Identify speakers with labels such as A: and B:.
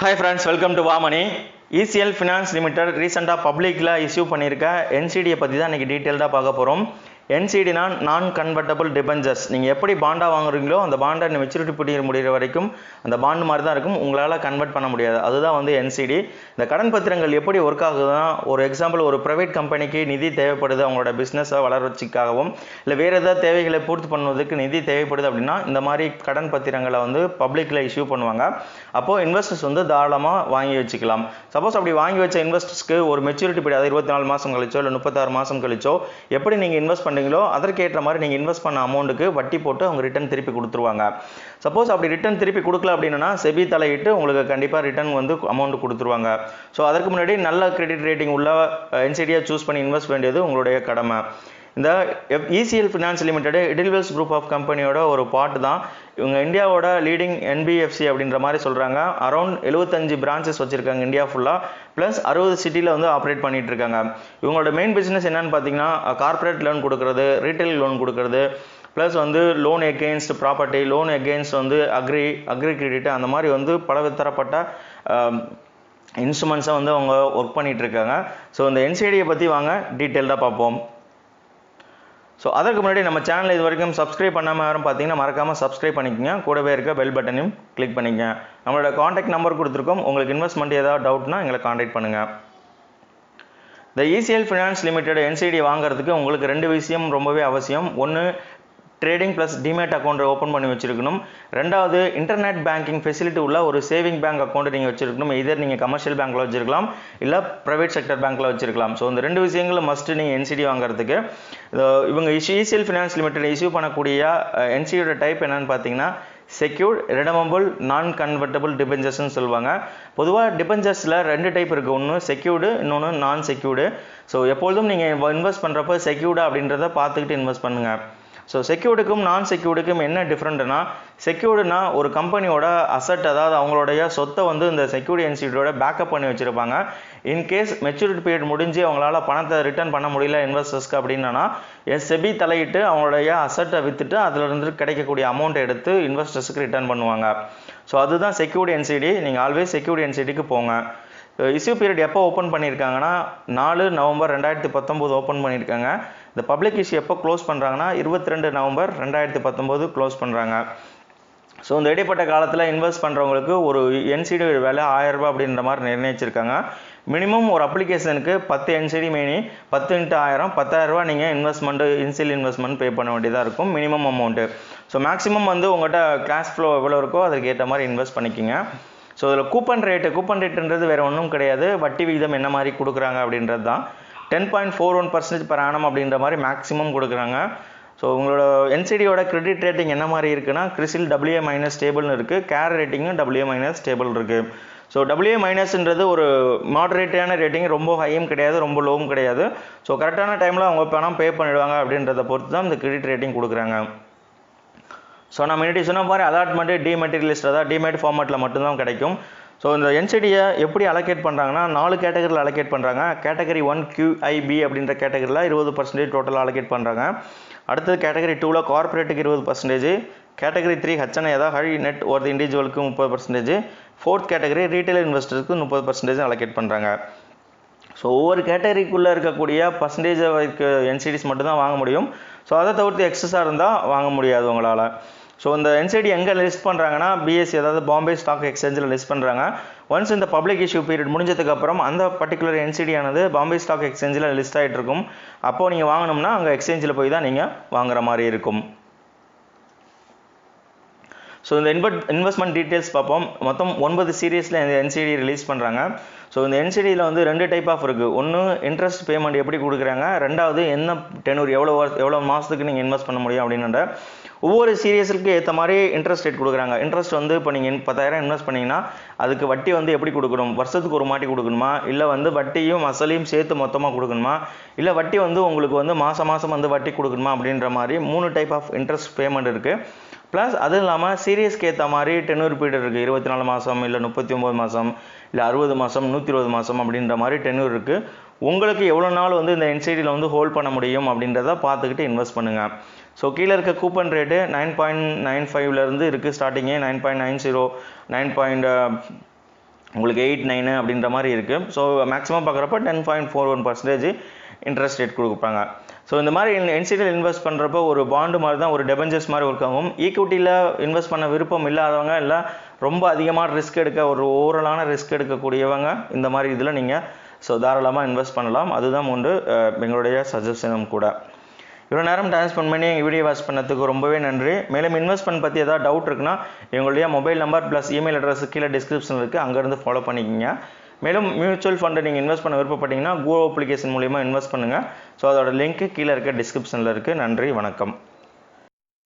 A: Hi friends, welcome to Vaamoney. ECL Finance Limited recently publicly issue பண்ணிருக்க NCD பத்தி தான் இன்னைக்கு டீடைலா பார்க்க போறோம். NCD னா நான் கன்வர்ட்டபிள் டிபெஞ்சர்ஸ். நீங்க எப்படி பாண்டா வாங்குறீங்களோ அந்த பாண்டை மெச்சூரிட்டி பீரியட் முடிகிற வரைக்கும் அந்த பாண்ட் மாதிரி தான் இருக்கும். உங்களால கன்வெர்ட் பண்ண முடியாது. அதுதான் வந்து NCD. இந்த கடன் பத்திரங்கள் எப்படி வர்க் ஆகுதுன்னா, ஒரு எக்ஸாம்பிள் ஒரு பிரைவேட் கம்பெனிக்கு நிதி தேவைப்படுது அவங்களோட பிசினஸை வளர்ச்சிக்காகவும் இல்லை வேற ஏதாவது தேவைகளை பூர்த்தி பண்ணுவதற்கு நிதி தேவைப்படுது அப்படின்னா இந்த மாதிரி கடன் பத்திரங்களை வந்து பப்ளிக்ல இஷ்யூ பண்ணுவாங்க. அப்போ இன்வெஸ்டர்ஸ் வந்து தாராளமாக வாங்கி வச்சுக்கலாம். சப்போஸ் அப்படி வாங்கி வச்ச இன்வெஸ்டர்ஸ்க்கு ஒரு மெச்சூரிட்டி பீரியட், அதாவது 24 மாதம் கழிச்சோ இல்லை 36 மாதம் கழிச்சோ எப்படி நீங்கள் இன்வெஸ்ட் பண்ணுறீங்களோ அதற்கேற்ற மாதிரி நீங்கள் இன்வெஸ்ட் பண்ண அமௌண்ட்டுக்கு வட்டி போட்டு அவங்க ரிட்டர்ன் திருப்பி கொடுத்துருவாங்க. சப்போஸ் அப்படி ரிட்டர்ன் திருப்பி கொடுக்கல அப்படின்னா செபி தலையிட்டு உங்களுக்கு கண்டிப்பாக ரிட்டர்ன் வந்து அமௌண்ட் கொடுத்துருவாங்க. ஸோ அதற்கு முன்னாடி நல்ல கிரெடிட் ரேட்டிங் உள்ள NCDயை சூஸ் பண்ணி இன்வெஸ்ட் வேண்டியது உங்களுடைய கடமை. இந்த ECL Finance Limited Edelweiss group of கம்பெனியோட ஒரு பார்ட் தான். இவங்க இந்தியாவோட லீடிங் NBFC அப்படின்ற மாதிரி சொல்கிறாங்க. அரௌண்ட் 75 பிரான்ச்சஸ் வச்சுருக்காங்க இந்தியா ஃபுல்லாக, ப்ளஸ் 60 சிட்டியில் வந்து ஆப்ரேட் பண்ணிட்டு இருக்காங்க. இவங்களோட மெயின் பிஸ்னஸ் என்னன்னு பார்த்தீங்கன்னா கார்பரேட் லோன் கொடுக்கறது, ரீட்டைல் லோன் கொடுக்கறது, ப்ளஸ் வந்து loan against property, loan against வந்து அக்ரி கிரெடிட், அந்த மாதிரி வந்து பல தரப்பட்ட இன்ஸ்ட்ருமெண்ட்ஸை வந்து அவங்க ஒர்க் பண்ணிட்டு இருக்காங்க. ஸோ இந்த NCDயை பற்றி வாங்க டீட்டெயில்டாக பார்ப்போம். ஸோ அதற்கு முன்னாடி நம்ம சேனல் இது வரைக்கும் சப்ஸ்கிரைப் பண்ணாமல் யாரும் பார்த்தீங்கன்னா மறக்காமல் சப்ஸ்கிரைப் பண்ணிக்கோங்க. கூடவே இருக்க பெல் பட்டனையும் கிளிக் பண்ணிக்கங்க. நம்மளோட காண்டாக்ட் நம்பர் கொடுத்துருக்கோம். உங்களுக்கு இன்வெஸ்ட்மெண்ட் ஏதாவது டவுட்னா எங்களை காண்டாக்ட் பண்ணுங்கள். இந்த ECL Finance Limited NCD வாங்குறதுக்கு உங்களுக்கு 2 விஷயம் ரொம்பவே அவசியம். ஒன்று, trading plus demat account open பண்ணி வச்சிருக்கணும். ரெண்டாவது, இன்டர்நெட் பேங்கிங் ஃபெசிலிட்டி உள்ள ஒரு சேவிங் பேங்க் அக்கௌண்ட் நீங்கள் வச்சிருக்கணும். இதர் நீங்கள் கமர்ஷியல் பேங்க்கில் வச்சிருக்கலாம் இல்லை ப்ரைவேட் செக்டர் பேங்க்கில் வச்சிருக்கலாம். ஸோ இந்த 2 விஷயங்களும் மஸ்ட் நீங்கள் NCD வாங்குறதுக்கு. இவங்க ECL Finance Limited இஷ்யூ பண்ணக்கூடிய NCDயோட டைப் என்னன்னு பார்த்தீங்கன்னா செக்யூர்ட், ரெடமபிள், நான் கன்வெர்ட்டபிள் டிபெஞ்சர்ஸ்னு சொல்லுவாங்க. பொதுவாக டிபெஞ்சர்ஸில் 2 டைப் இருக்குது. ஒன்று செக்யூர்டு, இன்னொன்று நான் செக்யூர்டு. ஸோ எப்பொழுதும் நீங்கள் இன்வெஸ்ட் பண்ணுறப்ப செக்யூர்டா அப்படின்றத பார்த்துக்கிட்டு இன்வெஸ்ட் பண்ணுங்கள். ஸோ செக்யூர்டுக்கும் நான் செக்யூர்டுக்கும் என்ன டிஃப்ரெண்ட்னா, செக்யூர்டுனா ஒரு கம்பெனியோட அசட், அதாவது அவங்களுடைய சொத்தை வந்து இந்த செக்யூரிட்டி NCDயோட பேக்கப் பண்ணி வச்சுருப்பாங்க. இன்கேஸ் மெச்சூரிட்டி பீரியட் முடிஞ்சு அவங்களால பணத்தை ரிட்டர்ன் பண்ண முடியல இன்வெஸ்டர்ஸ்க்கு அப்படின்னா செபி தலையிட்டு அவங்களுடைய அசட்டை விற்றுட்டு அதிலிருந்து கிடைக்கக்கூடிய அமௌண்ட்டை எடுத்து இன்வெஸ்டர்ஸுக்கு ரிட்டர்ன் பண்ணுவாங்க. ஸோ அதுதான் செக்யூரிட்டி NCD. நீங்கள் ஆல்வேஸ் செக்யூரிட்டி NCDக்கு போங்க. இஷ்யூ பீரியட் எப்போ ஓப்பன் பண்ணியிருக்காங்கன்னா 4 நவம்பர் 2019 ஓப்பன் பண்ணியிருக்காங்க. இந்த பப்ளிக் இஷ்யூ எப்போ க்ளோஸ் பண்ணுறாங்கன்னா 22 நவம்பர் 2019 க்ளோஸ் பண்ணுறாங்க. ஸோ இந்த இடைப்பட்ட காலத்தில் இன்வெஸ்ட் பண்ணுறவங்களுக்கு ஒரு NCD விலை 1000 ரூபாய் அப்படின்ற மாதிரி நிர்ணயிச்சிருக்காங்க. மினிமம் ஒரு அப்ளிகேஷனுக்கு 10 NCD மீனி 10 × 1000 10,000 ரூபா நீங்கள் இன்சியல் இன்வெஸ்ட்மெண்ட் பே பண்ண வேண்டியதாக இருக்கும் மினிமம் அமௌண்ட்டு. ஸோ மேக்ஸிமம் வந்து உங்கள்கிட்ட கேஷ் ஃப்ளோ எவ்வளோ இருக்கோ அதுக்கு ஏற்ற மாதிரி இன்வெஸ்ட் பண்ணிக்கோங்க. ஸோ இதில் கூப்பன் ரேட்டுன்றது வேறு ஒன்றும் கிடையாது. வட்டி விகிதம் என்ன மாதிரி கொடுக்குறாங்க அப்படின்றது தான். 10.41% per annum அப்படின்ற மாதிரி மேக்ஸிமம் கொடுக்குறாங்க. ஸோ உங்களோட NCDயோட கிரெடிட் ரேட்டிங் என்ன மாதிரி இருக்குன்னா கிறிசில் WA- ஸ்டேபிள்னு இருக்குது. கேர் ரேட்டிங்கும் WA- ஸ்டேபிள் இருக்குது. ஸோ WA- ஒரு மாடரேட்டான ரேட்டிங், ரொம்ப ஹையும் கிடையாது ரொம்ப லோவும் கிடையாது. ஸோ கரெக்டான டைமில் அவங்க பணம் பே பண்ணிடுவாங்க அப்படின்றத பொறுத்து தான் இந்த கிரெடிட் ரேட்டிங் கொடுக்குறாங்க. ஸோ நம்ம முன்னாடி சொன்ன மாதிரி அலாட்மெண்ட்டு டிமெட்டீரியலிஸ்ட், அதாவது டிமேட் ஃபார்மேட்டில் மட்டும்தான் கிடைக்கும். ஸோ இந்த NCDயை எப்படி அலோகேட் பண்ணுறாங்கன்னா 4 கேட்டகரியில் அலோகேட் பண்ணுறாங்க. கேட்டகரி 1 QIB அப்படின்ற கேட்டகரியில் 20% டோட்டலாக அலோகேட் பண்ணுறாங்க. அடுத்தது கேட்டகரி 2ல் கார்பரேட்டுக்கு 20%, கேட்டகரி 3 HNI, அதாவது ஹை நெட் ஒர்த் இண்டிவிஜுவலுக்கு 30%, 4th கேட்டகரி ரீட்டைல் இன்வெஸ்டருக்கு 30% அலோகேட் பண்ணுறாங்க. ஸோ ஒவ்வொரு கேட்டகரிக்குள்ளே இருக்கக்கூடிய பர்சன்டேஜ் NCDs மட்டும்தான் வாங்க முடியும். ஸோ அதை தவிர்த்து எக்ஸஸாக இருந்தால் வாங்க முடியாது உங்களால். ஸோ இந்த NCD எங்கே லிஸ்ட் பண்ணுறாங்கன்னா BSE, அதாவது பாம்பே ஸ்டாக் எக்ஸ்சேஞ்சில் லிஸ்ட் பண்ணுறாங்க. ஒன்ஸ் இந்த பப்ளிக் இஷ்யூ பீரியட் முடிஞ்சதுக்கப்புறம் அந்த பர்டிகுலர் NCD ஆனது பாம்பே ஸ்டாக் எக்ஸ்சேஞ்சில் லிஸ்ட் ஆகிட்டு இருக்கும். அப்போது நீங்கள் வாங்கணும்னா அங்கே எக்ஸ்சேஞ்சில் போய் தான் நீங்கள் வாங்குற மாதிரி இருக்கும். ஸோ இந்த இன்வெஸ்ட்மெண்ட் டீட்டெயில்ஸ் பார்ப்போம். மொத்தம் 9 சீரீஸில் இந்த NCD ரிலீஸ் பண்ணுறாங்க. ஸோ இந்த NCDயில் வந்து 2 டைப் ஆஃப் இருக்குது. ஒன்று இன்ட்ரெஸ்ட் பேமெண்ட் எப்படி கொடுக்குறாங்க, ரெண்டாவது என்ன டெனூர், எவ்வளோ மாதத்துக்கு நீங்கள் இன்வெஸ்ட் பண்ண முடியும் அப்படின்ற ஒவ்வொரு சீரியஸுக்கு ஏற்ற மாதிரி இன்ட்ரெஸ்ட் ரேட் கொடுக்குறாங்க. இன்ட்ரெஸ்ட் வந்து இப்போ நீங்கள் 10,000 இன்வெஸ்ட் பண்ணிங்கன்னா அதுக்கு வட்டி வந்து எப்படி கொடுக்கணும், வருஷத்துக்கு ஒரு மாட்டி கொடுக்கணுமா, இல்லை வந்து வட்டியும் அசலையும் சேர்த்து மொத்தமாக கொடுக்கணுமா, இல்லை வட்டி வந்து உங்களுக்கு வந்து மாதம் வந்து வட்டி கொடுக்கணுமா அப்படின்ற மாதிரி 3 டைப் ஆஃப் இன்ட்ரெஸ்ட் பேமெண்ட் இருக்குது. ப்ளஸ் அது இல்லாமல் சீரியஸ்க்கு ஏற்ற மாதிரி டெனூர் பீரியட் இருக்குது. 24 மாதம், இல்லை 39 மாதம், இல்லை 60 மாதம், 120 மாதம் அப்படின்ற மாதிரி டெனூர் இருக்குது. உங்களுக்கு எவ்வளோ நாள் வந்து இந்த NCDயில் வந்து ஹோல்ட் பண்ண முடியும் அப்படின்றத பார்த்துக்கிட்டு இன்வெஸ்ட் பண்ணுங்கள். ஸோ கீழே இருக்க கூப்பன் ரேட்டு 9.95 இருக்குது ஸ்டார்டிங்கே, 9.90, உங்களுக்கு 8-9 அப்படின்ற மாதிரி இருக்குது. ஸோ மேக்ஸிமம் பார்க்குறப்ப 10.41% இன்ட்ரெஸ்ட் ரேட் கொடுப்பாங்க. ஸோ இந்த மாதிரி என்சிடியில் இன்வெஸ்ட் பண்ணுறப்போ ஒரு பாண்டு மாதிரி தான், ஒரு டெபெஞ்சர்ஸ் மாதிரி ஒர்க் ஆகும். ஈக்விட்டியில் இன்வெஸ்ட் பண்ண விருப்பம் இல்லாதவங்க, இல்லை ரொம்ப அதிகமாக ரிஸ்க் எடுக்க, ஒரு ஓவராலான ரிஸ்க் எடுக்கக்கூடியவங்க இந்த மாதிரி இதில் நீங்கள் தாராளமாக இன்வெஸ்ட் பண்ணலாம். அதுதான் எங்களுடைய சஜஷனும் கூட. இவ்வளோ நேரம் டைம் ஸ்பெண்ட் பண்ணி எங்கள் வீடியோ வாட்ச் பண்ணதுக்கு ரொம்பவே நன்றி. மேலும் இன்வெஸ்ட்மெண்ட் பற்றி ஏதாவது டவுட் இருக்குன்னா எங்களுடைய mobile number plus email address கீழே டிஸ்கிரிப்ஷன் இருக்குது, அங்கேருந்து ஃபாலோ பண்ணிக்கிங்க. மேலும் மியூச்சுவல் ஃபண்டை நீங்கள் இன்வெஸ்ட் பண்ண விருப்பப்பட்டீங்கன்னா கோ அப்ளிகேஷன் மூலிமா இன்வெஸ்ட் பண்ணுங்கள். ஸோ அதோட லிங்க் கீழே இருக்க டிஸ்கிரிப்ஷனில் இருக்குது. நன்றி, வணக்கம்.